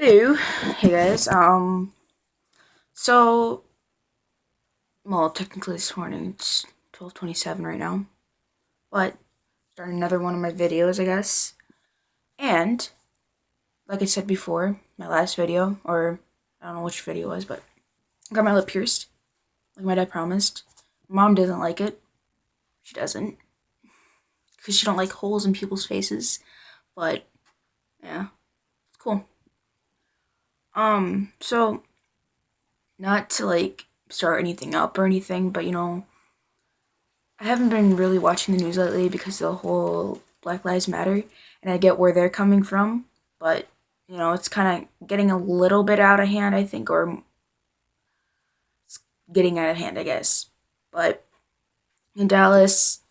Hello, hey guys. So, well, technically this morning it's 12:27 right now, but starting another one of my videos, I guess. And like I said before, my last video, or I don't know which video it was, but I got my lip pierced, like my dad promised. Mom doesn't like it. She doesn't, because she don't like holes in people's faces. But yeah, it's cool. So not to like start anything up or anything, but I haven't been really watching the news lately because of the whole Black Lives Matter, and I get where they're coming from, but it's kind of getting a little bit out of hand, I think, or it's getting out of hand, I guess. But in Dallas,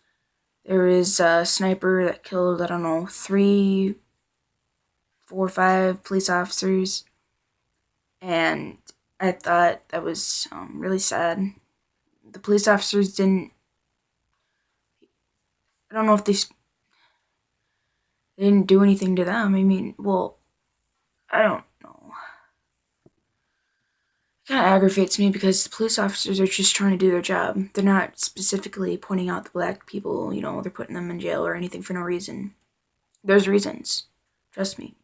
there is a sniper that killed, I don't know, three, four, five police officers, and I thought that was really sad. The police officers didn't. I don't know if they didn't do anything to them. I mean, well, I don't know. Kind of aggravates me because the police officers are just trying to do their job. They're not specifically pointing out the black people, they're putting them in jail or anything for no reason. There's reasons. Trust me.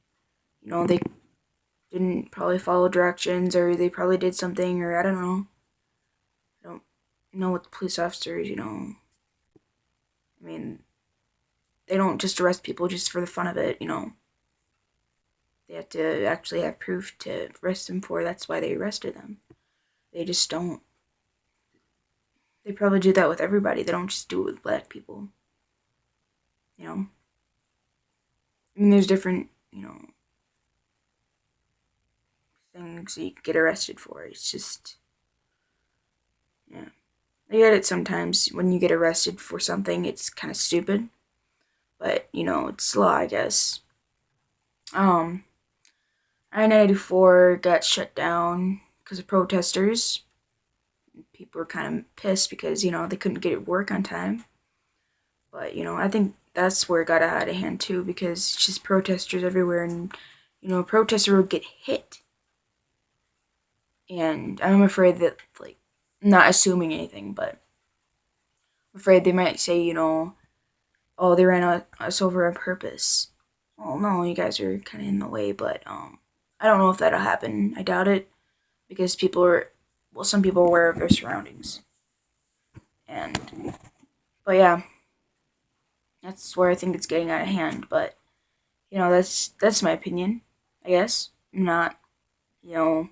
They didn't probably follow directions or they probably did something or I don't know. I don't know what the police officers, I mean, they don't just arrest people just for the fun of it. They have to actually have proof to arrest them for. That's why they arrested them. They just don't. They probably do that with everybody. They don't just do it with black people. You know? I mean, there's different, things you get arrested for. It's just, yeah. I get it sometimes when you get arrested for something, it's kind of stupid. But, it's law, I guess. Um, I-94 got shut down because of protesters. People were kind of pissed because, they couldn't get work on time. But, I think that's where it got out of hand too because it's just protesters everywhere and, a protester would get hit. And I'm afraid that, like, not assuming anything, but I'm afraid they might say, oh, they ran us over on purpose. Well, no, you guys are kind of in the way, but, I don't know if that'll happen. I doubt it because some people are aware of their surroundings. But yeah, that's where I think it's getting out of hand. But that's my opinion. I guess I'm not you know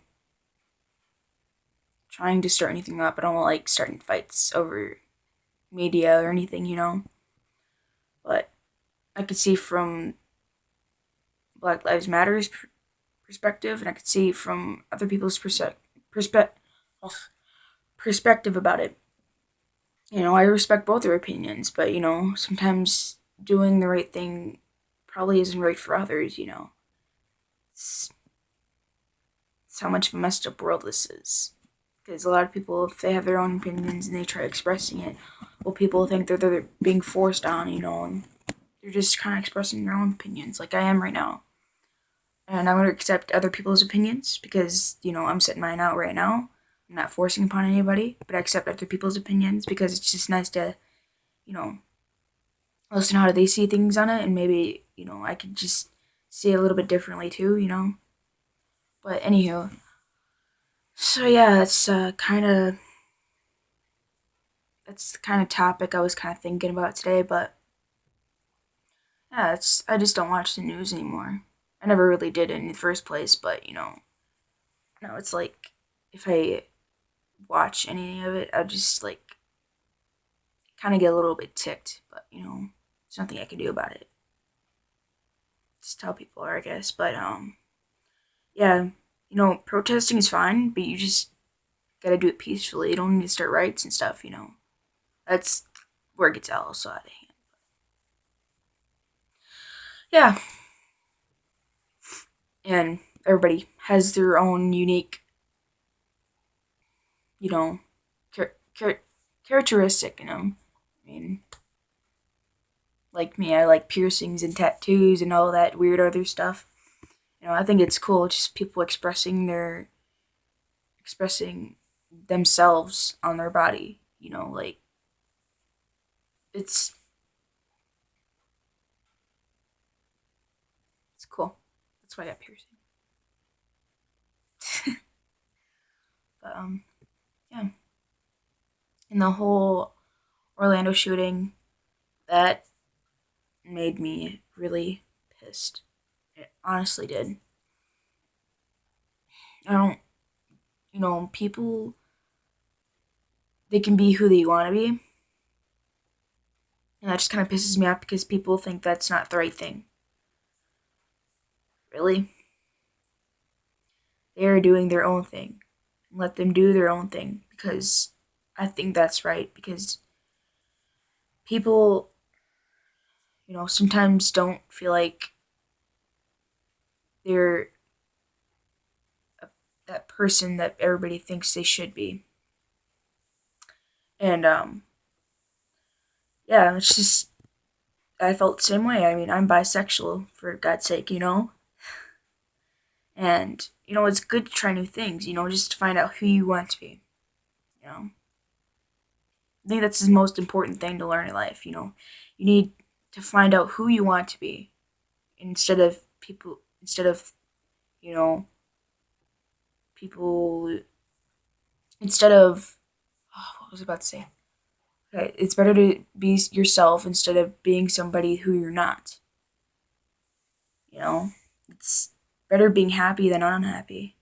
trying to start anything up. I don't like starting fights over media or anything. But I could see from Black Lives Matter's perspective, and I could see from other people's perspe- perspective about it. I respect both their opinions, but sometimes doing the right thing probably isn't right for others. It's, it's how much of a messed up world this is. Because a lot of people, if they have their own opinions and they try expressing it, well, people think that they're being forced on, and they're just kind of expressing their own opinions, like I am right now. And I'm going to accept other people's opinions because, I'm setting mine out right now. I'm not forcing upon anybody, but I accept other people's opinions because it's just nice to, you know, listen to how they see things on it, and maybe, I could just see it a little bit differently too. But anywho, so yeah, that's the kind of topic I was kind of thinking about today. But yeah, I just don't watch the news anymore. I never really did in the first place, but no, it's like if I watch any of it, I just like kind of get a little bit ticked. But there's nothing I can do about it. Just tell people, I guess. But yeah, protesting is fine, but you just gotta do it peacefully. You don't need to start riots and stuff. That's where it gets also out of hand. Yeah, and everybody has their own unique, you know, char- char- characteristic. I mean, like me, I like piercings and tattoos and all that weird other stuff. I think it's cool just people expressing themselves on their body. Like it's it's cool. That's why I got piercing. But yeah, and the whole Orlando shooting that made me really pissed. It honestly did. I don't, people, they can be who they want to be, and that just kind of pisses me off because people think that's not the right thing. Really? They are doing their own thing. Let them do their own thing because I think that's right. Because people, sometimes don't feel like they're a, that person that everybody thinks they should be. And yeah, it's just I felt the same way. I mean, I'm bisexual for God's sake. And it's good to try new things. Just to find out who you want to be. You know, I think that's the most important thing to learn in life. You need to find out who you want to be instead of you know people instead of what was I about to say? Okay, it's better to be yourself instead of being somebody who you're not. You know, it's better being happy than unhappy.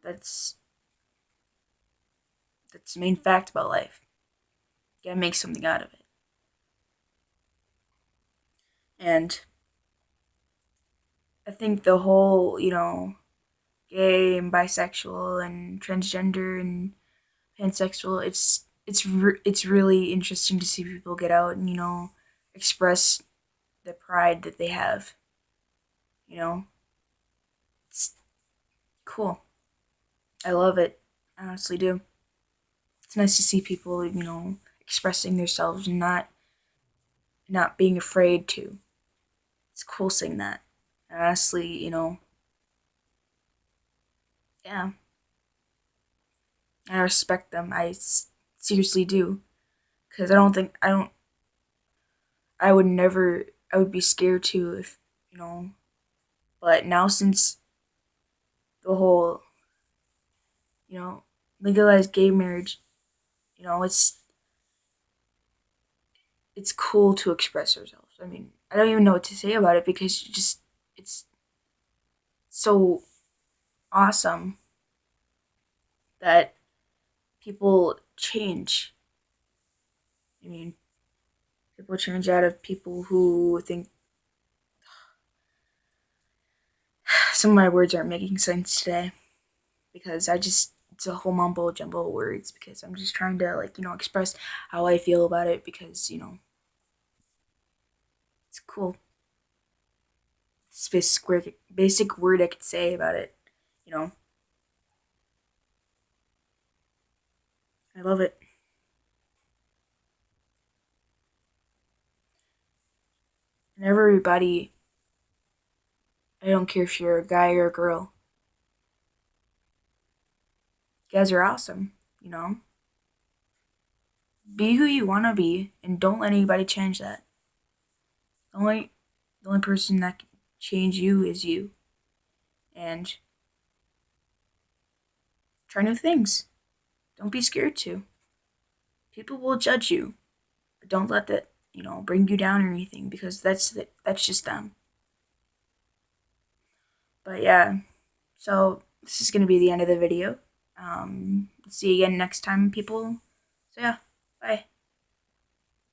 That's that's the main fact about life. You gotta make something out of it. And I think the whole, gay and bisexual and transgender and pansexual, it's really interesting to see people get out and express the pride that they have. You know, it's cool. I love it. I honestly do. It's nice to see people, expressing themselves and not being afraid to. It's cool seeing that. And honestly, yeah, I respect them. Seriously do, because I would never. I would be scared to if you know. But now since the whole you know legalized gay marriage, it's cool to express ourselves. I mean, I don't even know what to say about it because it's so awesome that people change. I mean, people change out of people who think some of my words aren't making sense today because it's a whole mumbo jumbo of words because I'm just trying to express how I feel about it because it's cool. It's basic word I could say about it. You know, I love it. And everybody, I don't care if you're a guy or a girl, you guys are awesome. You know, be who you want to be and don't let anybody change that. The only the only person that can change you is you. And try new things. Don't be scared to. People will judge you, but don't let that bring you down or anything because that's just them. But yeah, so this is gonna be the end of the video. See you again next time, people. So yeah, bye.